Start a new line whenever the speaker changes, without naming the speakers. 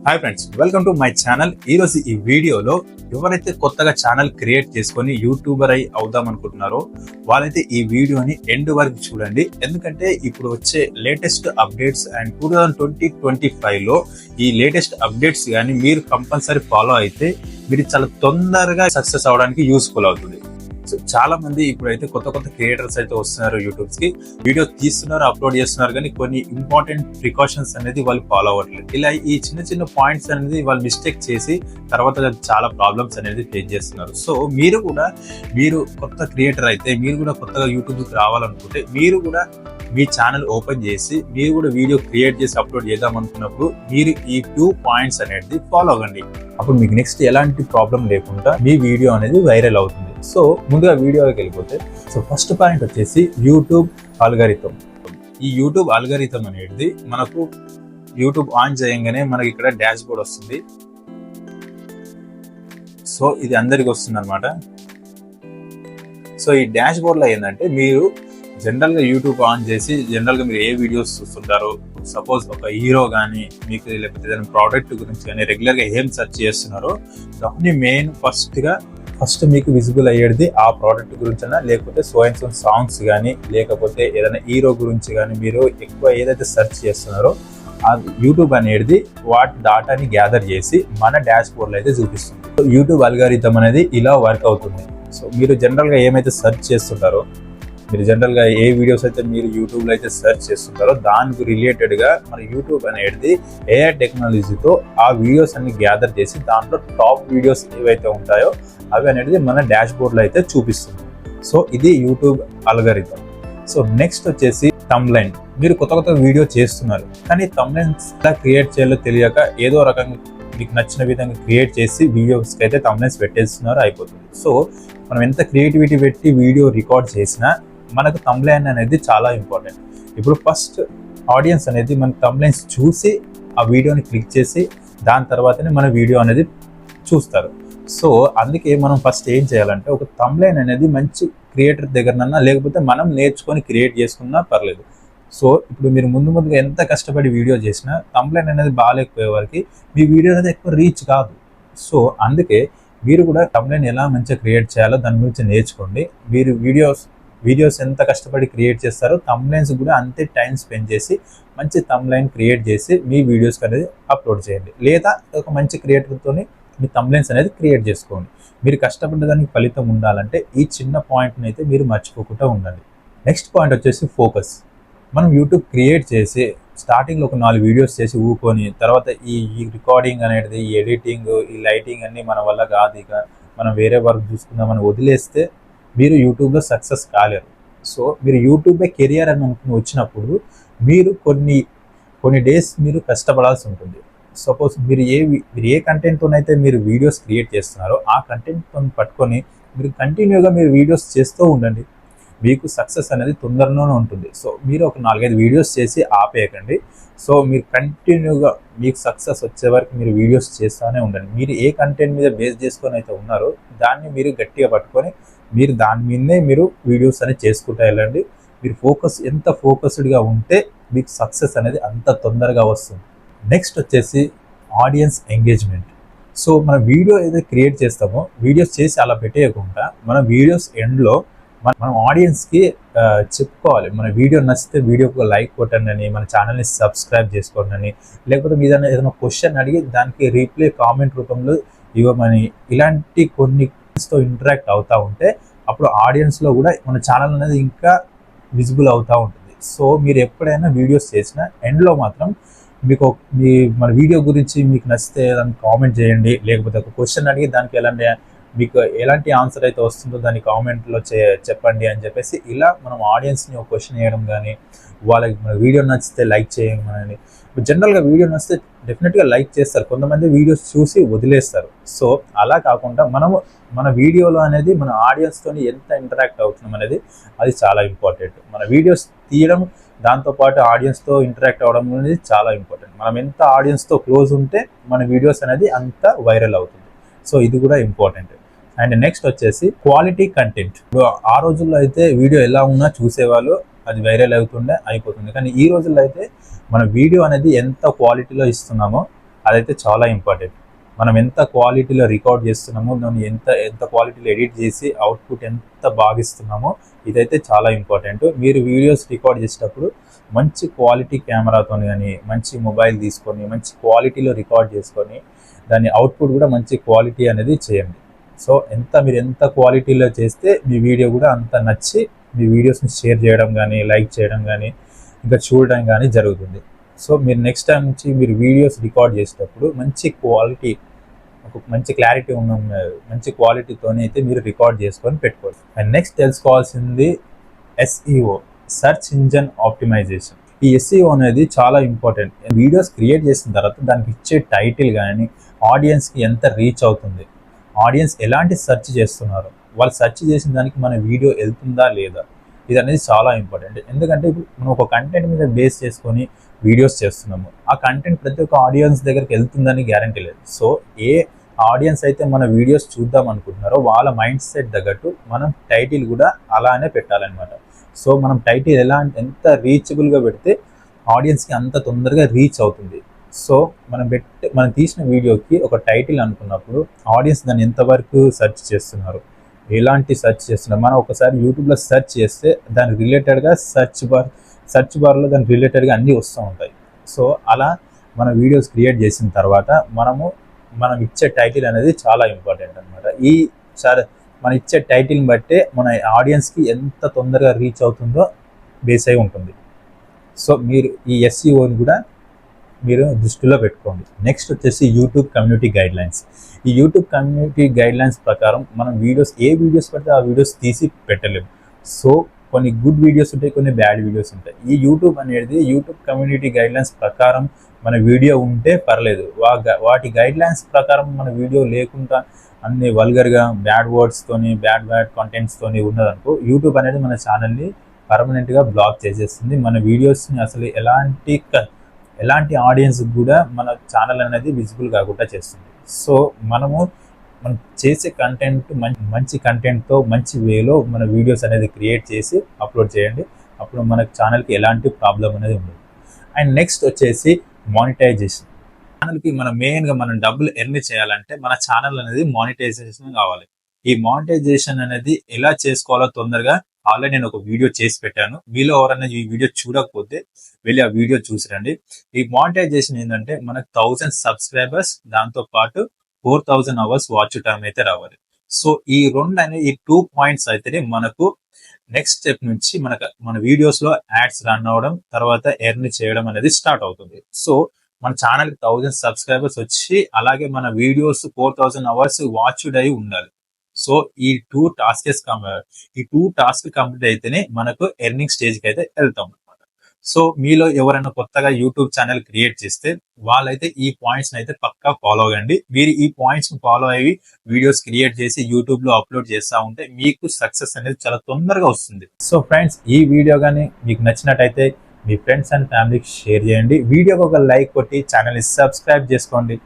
Hi friends, welcome to my channel. ఈరోజు ఈ వీడియోలో ఎవరైతే కొత్తగా ఛానల్ క్రియేట్ చేసుకొని యూట్యూబర్ అయి అవుదాం అనుకుంటున్నారో వాళ్ళైతే ఈ వీడియోని ఎండ్ వరకు చూడండి. ఎందుకంటే ఇప్పుడు వచ్చే లేటెస్ట్ అప్డేట్స్ అండ్ 2025లో ఈ లేటెస్ట్ అప్డేట్స్ కానీ మీరు కంపల్సరీ ఫాలో అయితే మీరు చాలా తొందరగా సక్సెస్ అవడానికి యూస్ఫుల్ అవుతుంది. సో చాలా మంది ఇప్పుడైతే కొత్త కొత్త క్రియేటర్స్ అయితే వస్తున్నారు, యూట్యూబ్స్ కి వీడియో తీస్తున్నారు, అప్లోడ్ చేస్తున్నారు, కానీ కొన్ని ఇంపార్టెంట్ ప్రికాషన్స్ అనేది వాళ్ళు ఫాలో అవ్వట్లేదు. ఇలా ఈ చిన్న చిన్న పాయింట్స్ అనేది వాళ్ళు మిస్టేక్ చేసి తర్వాత చాలా ప్రాబ్లమ్స్ అనేది ఫేస్ చేస్తున్నారు. సో మీరు కొత్త క్రియేటర్ అయితే, మీరు కూడా కొత్తగా యూట్యూబ్కి రావాలనుకుంటే మీరు కూడా మీ ఛానల్ ఓపెన్ చేసి మీరు కూడా వీడియో క్రియేట్ చేసి అప్లోడ్ చేద్దాం అనుకున్నప్పుడు మీరు ఈ 2 పాయింట్స్ అనేది ఫాలో అవ్వండి. అప్పుడు మీకు నెక్స్ట్ ఎలాంటి ప్రాబ్లం లేకుండా మీ వీడియో అనేది వైరల్ అవుతుంది. సో ముందుగా వీడియోకి వెళ్ళిపోతే, సో ఫస్ట్ పాయింట్ వచ్చేసి యూట్యూబ్ అల్గారిథం. ఈ యూట్యూబ్ అల్గారిథం అనేది మనకు యూట్యూబ్ ఆన్ చేయగానే మనకి ఇక్కడ డాష్ బోర్డ్ వస్తుంది. సో ఇది అందరికి వస్తుంది అనమాట. సో ఈ డాష్ బోర్డ్ లో ఏంటంటే మీరు జనరల్ గా యూట్యూబ్ ఆన్ చేసి జనరల్ గా మీరు ఏ వీడియోస్ చూస్తుంటారో, సపోజ్ ఒక హీరో కానీ మీకు లేకపోతే ఏదైనా ప్రోడక్ట్ గురించి కానీ రెగ్యులర్ గా ఏం సెర్చ్ చేస్తున్నారో దాన్ని మెయిన్ ఫస్ట్ మీకు విజిబుల్ అయ్యేది ఆ ప్రోడక్ట్ గురించి అయినా, లేకపోతే సో సాంగ్స్ కానీ, లేకపోతే ఏదైనా హీరో గురించి కానీ మీరు ఎక్కువ ఏదైతే సెర్చ్ చేస్తున్నారో ఆ యూట్యూబ్ అనేది వాటి డాటాని గ్యాదర్ చేసి మన డాష్ బోర్డ్ లో అయితే చూపిస్తుంది. సో యూట్యూబ్ అల్గారిథం అనేది ఇలా వర్క్ అవుతుంది. సో మీరు జనరల్ గా ఏమైతే సెర్చ్ చేస్తుంటారో, మీరు జనరల్ గా ఏ వీడియోస్ అయితే మీరు యూట్యూబ్ లో అయితే సెర్చ్ చేస్తుంటారో దానికి రిలేటెడ్ గా మన యూట్యూబ్ అనేది ఏఐ టెక్నాలజీతో ఆ వీడియోస్ అన్ని గ్యాదర్ చేసి దాంట్లో టాప్ వీడియోస్ ఏవైతే ఉంటాయో అవి అనేది మన డాష్ బోర్డ్ లో అయితే చూపిస్తుంది. సో ఇది యూట్యూబ్ అల్గారిథం. సో నెక్స్ట్ వచ్చేసి థంబ్నైల్. మీరు కొత్త వీడియో చేస్తున్నారు కానీ థంబ్నైల్స్ ఎలా క్రియేట్ చేయాలో తెలియక ఏదో రకంగా మీకు నచ్చిన విధంగా క్రియేట్ చేసి వీడియోస్కి అయితే థంబ్నైల్స్ పెట్టేస్తున్నారు, అయిపోతుంది. సో మనం ఎంత క్రియేటివిటీ పెట్టి వీడియో రికార్డ్ చేసినా మనకు థంబ్నైల్ అనేది చాలా ఇంపార్టెంట్. ఇప్పుడు ఫస్ట్ ఆడియన్స్ అనేది మన థంబ్నైల్స్ చూసి ఆ వీడియోని క్లిక్ చేసి దాని తర్వాతనే మన వీడియో అనేది చూస్తారు. సో అందుకే మనం ఫస్ట్ ఏం చేయాలంటే ఒక థంబ్నైల్ అనేది మంచి క్రియేటర్ దగ్గరనన్నా లేకపోతే మనం నేర్చుకొని క్రియేట్ చేసుకున్నా పర్లేదు. సో ఇప్పుడు మీరు ముందుగా ఎంత కష్టపడి వీడియో చేసినా థంబ్నైల్ అనేది బాగాలేకపోయే వరకు మీ వీడియో అనేది ఎక్కువ రీచ్ కాదు. సో అందుకే మీరు కూడా థంబ్నైల్ ఎలా మంచిగా క్రియేట్ చేయాలో దాని గురించి నేర్చుకోండి. మీరు వీడియోస్ ఎంత కష్టపడి క్రియేట్ చేస్తారో థంబ్నైల్స్ కూడా అంతే టైం స్పెండ్ చేసి మంచి థంబ్నైల్ క్రియేట్ చేసి మీ వీడియోస్కి అనేది అప్లోడ్ చేయండి. లేదా ఒక మంచి క్రియేటర్తో మీ థంబ్నైల్స్ అనేది క్రియేట్ చేసుకోండి. మీరు కష్టపడ్డ దానికి ఫలితం ఉండాలంటే ఈ చిన్న పాయింట్ని అయితే మీరు మర్చిపోకుండా ఉండండి. నెక్స్ట్ పాయింట్ వచ్చేసి ఫోకస్. మనం యూట్యూబ్ క్రియేట్ చేసి స్టార్టింగ్లో ఒక 4 వీడియోస్ చేసి ఊకొని తర్వాత ఈ రికార్డింగ్ అనేది, ఈ ఎడిటింగ్, ఈ లైటింగ్ అన్నీ మన వల్ల కాదు, ఇక మనం వేరే వర్క్ చూసుకుందామని వదిలేస్తే మీరు యూట్యూబ్లో సక్సెస్ కాలేరు. సో మీరు యూట్యూబే కెరియర్ అని అనుకుని వచ్చినప్పుడు మీరు కొన్ని డేస్ మీరు కష్టపడాల్సి ఉంటుంది. సపోజ్ మీరు ఏ కంటెంట్తోనైతే మీరు వీడియోస్ క్రియేట్ చేస్తున్నారో ఆ కంటెంట్తో పట్టుకొని మీరు కంటిన్యూగా మీరు వీడియోస్ చేస్తూ ఉండండి. మీకు సక్సెస్ అనేది తొందరలోనే ఉంటుంది. సో మీరు ఒక 4-5 వీడియోస్ చేసి ఆపేయకండి. సో మీరు కంటిన్యూగా మీకు సక్సెస్ వచ్చే వరకు మీరు వీడియోస్ చేస్తూనే ఉండండి. మీరు ఏ కంటెంట్ మీద బేస్ చేసుకొని అయితే ఉన్నారో దాన్ని మీరు గట్టిగా పట్టుకొని మీరు దాని మీదనే మీరు వీడియోస్ అనేది చేసుకుంటూ వెళ్ళండి. మీరు ఎంత ఫోకస్డ్గా ఉంటే మీకు సక్సెస్ అనేది అంత తొందరగా వస్తుంది. నెక్స్ట్ వచ్చేసి ఆడియన్స్ ఎంగేజ్మెంట్. సో మన వీడియో ఏదైతే క్రియేట్ చేస్తామో వీడియోస్ చేసి అలా పెట్టేయకుండా మన వీడియోస్ ఎండ్లో మనం ఆడియన్స్కి చెప్పుకోవాలి, మన వీడియో నచ్చితే వీడియోకి లైక్ కొట్టండి అని, మన ఛానల్ని సబ్స్క్రైబ్ చేసుకోండి అని, లేకపోతే మీద ఏదైనా క్వశ్చన్ అడిగి దానికి రీప్లై కామెంట్ రూపంలో ఇవ్వమని, ఇలాంటి కొన్నితో ఇంటరాక్ట్ అవుతూ ఉంటే అప్పుడు ఆడియన్స్లో కూడా మన ఛానల్ అనేది ఇంకా విజిబుల్ అవుతూ ఉంటుంది. సో మీరు ఎప్పుడైనా వీడియోస్ చేసినా ఎండ్లో మాత్రం మన వీడియో గురించి మీకు నచ్చితే దాన్ని కామెంట్ చేయండి, లేకపోతే ఒక క్వశ్చన్ అడిగి దానికి మీకు ఎలాంటి ఆన్సర్ అయితే వస్తుందో దాన్ని కామెంట్లో చెప్పండి అని చెప్పేసి ఇలా మనం ఆడియన్స్ని ఒక క్వశ్చన్ వేయడం కానీ, వాళ్ళకి మన వీడియో నచ్చితే లైక్ చేయమని. జనరల్గా వీడియో నచ్చితే డెఫినెట్గా లైక్ చేస్తారు, కొంతమంది వీడియోస్ చూసి వదిలేస్తారు. సో అలా కాకుండా మన వీడియోలో అనేది మన ఆడియన్స్తో ఎంత ఇంటరాక్ట్ అవుతున్నాం అనేది అది చాలా ఇంపార్టెంట్. మన వీడియోస్ తీయడం దాంతోపాటు ఆడియన్స్తో ఇంటరాక్ట్ అవ్వడం అనేది చాలా ఇంపార్టెంట్. మనం ఎంత ఆడియన్స్తో క్లోజ్ ఉంటే మన వీడియోస్ అనేది అంత వైరల్ అవుతుంది. సో ఇది కూడా ఇంపార్టెంట్. అండ్ నెక్స్ట్ వచ్చేసి క్వాలిటీ కంటెంట్. ఇప్పుడు ఆ రోజుల్లో అయితే వీడియో ఎలా ఉన్నా చూసేవాళ్ళు, అది వైరల్ అయిపోతుంది. కానీ ఈ రోజుల్లో అయితే మన వీడియో అనేది ఎంత క్వాలిటీలో ఇస్తున్నామో అదైతే చాలా ఇంపార్టెంట్. మనం ఎంత క్వాలిటీలో రికార్డ్ చేస్తున్నామో, దాన్ని ఎంత క్వాలిటీలో ఎడిట్ చేసి అవుట్పుట్ ఎంత బాగా ఇస్తున్నామో ఇదైతే చాలా ఇంపార్టెంట్. మీరు వీడియోస్ రికార్డ్ చేసేటప్పుడు మంచి క్వాలిటీ కెమెరాతో కానీ, మంచి మొబైల్ తీసుకొని మంచి క్వాలిటీలో రికార్డ్ చేసుకొని దాని అవుట్పుట్ కూడా మంచి క్వాలిటీ అనేది చేయండి. సో మీరు ఎంత క్వాలిటీలో చేస్తే మీ వీడియో కూడా అంత నచ్చి మీ వీడియోస్ని షేర్ చేయడం కానీ, లైక్ చేయడం కానీ, ఇంకా చూడడం కానీ జరుగుతుంది. సో మీరు నెక్స్ట్ టైం నుంచి మీరు వీడియోస్ రికార్డ్ చేసేటప్పుడు మంచి క్వాలిటీ, ఒక మంచి క్లారిటీ ఉన్న మంచి క్వాలిటీతోనే అయితే మీరు రికార్డ్ చేసుకొని పెట్టుకోవచ్చు. అండ్ నెక్స్ట్ తెలుసుకోవాల్సింది SEO, సెర్చ్ ఇంజన్ ఆప్టిమైజేషన్. ఈ SEO అనేది చాలా ఇంపార్టెంట్. వీడియోస్ క్రియేట్ చేసిన తర్వాత దానికి ఇచ్చే టైటిల్ కానీ ఆడియన్స్కి ఎంత రీచ్ అవుతుంది, ఆడియన్స్ ఎలాంటి సెర్చ్ చేస్తున్నారు, వాళ్ళు సెర్చ్ చేసిన దానికి మన వీడియో వెళ్తుందా లేదా, ఇది అనేది చాలా ఇంపార్టెంట్. ఎందుకంటే ఇప్పుడు మనం ఒక కంటెంట్ మీద బేస్ చేసుకొని వీడియోస్ చేస్తున్నాము, ఆ కంటెంట్ ప్రతి ఒక్క ఆడియన్స్ దగ్గరికి వెళ్తుందని గ్యారంటీ లేదు. సో ఏ ఆడియన్స్ అయితే మన వీడియోస్ చూద్దాం అనుకుంటున్నారో వాళ్ళ మైండ్ సెట్ తగ్గట్టు మనం టైటిల్ కూడా అలానే పెట్టాలన్నమాట. సో మనం టైటిల్ ఎంత రీచబుల్గా పెడితే ఆడియన్స్కి అంత తొందరగా రీచ్ అవుతుంది. సో మనం తీసిన వీడియోకి ఒక టైటిల్ అనుకున్నప్పుడు ఆడియన్స్ దాన్ని ఎంతవరకు సెర్చ్ చేస్తున్నారు, ఎలాంటి సెర్చ్ చేస్తున్నారు, మనం ఒకసారి యూట్యూబ్లో సెర్చ్ చేస్తే దాని రిలేటెడ్గా సెర్చ్ బార్లో దాని రిలేటెడ్గా అన్నీ వస్తూ ఉంటాయి. సో అలా మన వీడియోస్ క్రియేట్ చేసిన తర్వాత మనం ఇచ్చే టైటిల్ అనేది చాలా ఇంపార్టెంట్ అనమాట. మనం ఇచ్చే టైటిల్ని బట్టే మన ఆడియన్స్కి ఎంత తొందరగా రీచ్ అవుతుందో బేస్ అయి ఉంటుంది. సో మీరు ఈ SEOని కూడా మీరు దృష్టిలో పెట్టుకోండి. నెక్స్ట్ వచ్చేసి యూట్యూబ్ కమ్యూనిటీ గైడ్లైన్స్. ఈ యూట్యూబ్ కమ్యూనిటీ గైడ్లైన్స్ ప్రకారం మనం ఏ వీడియోస్ పడితే ఆ వీడియోస్ తీసి పెట్టలేము. సో కొన్ని గుడ్ వీడియోస్ ఉంటాయి, కొన్ని బ్యాడ్ వీడియోస్ ఉంటాయి. ఈ యూట్యూబ్ కమ్యూనిటీ గైడ్లైన్స్ ప్రకారం మన వీడియో ఉంటే పర్లేదు, వాటి గైడ్లైన్స్ ప్రకారం మన వీడియో లేకుండా అన్ని వల్గర్గా బ్యాడ్ వర్డ్స్తోని బ్యాడ్ కంటెంట్స్తోని ఉన్నదనుకో, యూట్యూబ్ అనేది మన ఛానల్ని పర్మనెంట్గా బ్లాక్ చేసేస్తుంది. మన వీడియోస్ని అసలు ఎలాంటి ఆడియన్స్ కూడా మన ఛానల్ అనేది విజిబుల్ కాకుండా చేస్తుంది. సో మనం చేసే కంటెంట్ మంచి కంటెంట్తో మంచి వేలో మన వీడియోస్ అనేది క్రియేట్ చేసి అప్లోడ్ చేయండి. అప్పుడు మన ఛానల్కి ఎలాంటి ప్రాబ్లం అనేది ఉండదు. అండ్ నెక్స్ట్ వచ్చేసి మానిటైజేషన్. ఛానల్కి మెయిన్గా మనం డబ్బులు ఎర్న్ చేయాలంటే మన ఛానల్ అనేది మానిటైజేషన్ కావాలి. ఈ మానిటైజేషన్ అనేది ఎలా చేసుకోవాలో తొందరగా ఆల్రెడీ నేను ఒక వీడియో చేసి పెట్టాను. మీలో ఎవరైనా ఈ వీడియో చూడకపోతే వెళ్ళి ఆ వీడియో చూసిరండి. ఈ మానిటైజేషన్ ఏంటంటే మనకు 1000 సబ్స్క్రైబర్స్, దాంతో పాటు 4000 అవర్స్ వాచ్ టైం అయితే రావాలి. సో ఈ 2 పాయింట్స్ అయితేనే మనకు నెక్స్ట్ స్టెప్ నుంచి మన వీడియోస్ లో యాడ్స్ రన్ అవడం, తర్వాత ఎర్న్ చేయడం అనేది స్టార్ట్ అవుతుంది. సో మన ఛానల్ 1000 సబ్స్క్రైబర్స్ వచ్చి అలాగే మన వీడియోస్ 4000 అవర్స్ వాచ్డ్ అయి ఉండాలి. సో ఈ 2 టాస్క్ కంప్లీట్ అయితేనే మనకు ఎర్నింగ్ స్టేజ్కి అయితే వెళ్తాం అనమాట. సో మీలో ఎవరైనా కొత్తగా యూట్యూబ్ ఛానల్ క్రియేట్ చేస్తే వాళ్ళైతే ఈ పాయింట్స్ అయితే పక్కా ఫాలో అవ్వండి. మీరు ఈ పాయింట్స్ ఫాలో అయ్యి వీడియోస్ క్రియేట్ చేసి యూట్యూబ్ లో అప్లోడ్ చేస్తూ ఉంటే మీకు సక్సెస్ అనేది చాలా తొందరగా వస్తుంది. సో ఫ్రెండ్స్, ఈ వీడియో కానీ మీకు నచ్చినట్టయితే మీ ఫ్రెండ్స్ అండ్ ఫ్యామిలీకి షేర్ చేయండి. వీడియోకి ఒక లైక్ కొట్టి ఛానల్ని సబ్స్క్రైబ్ చేసుకోండి.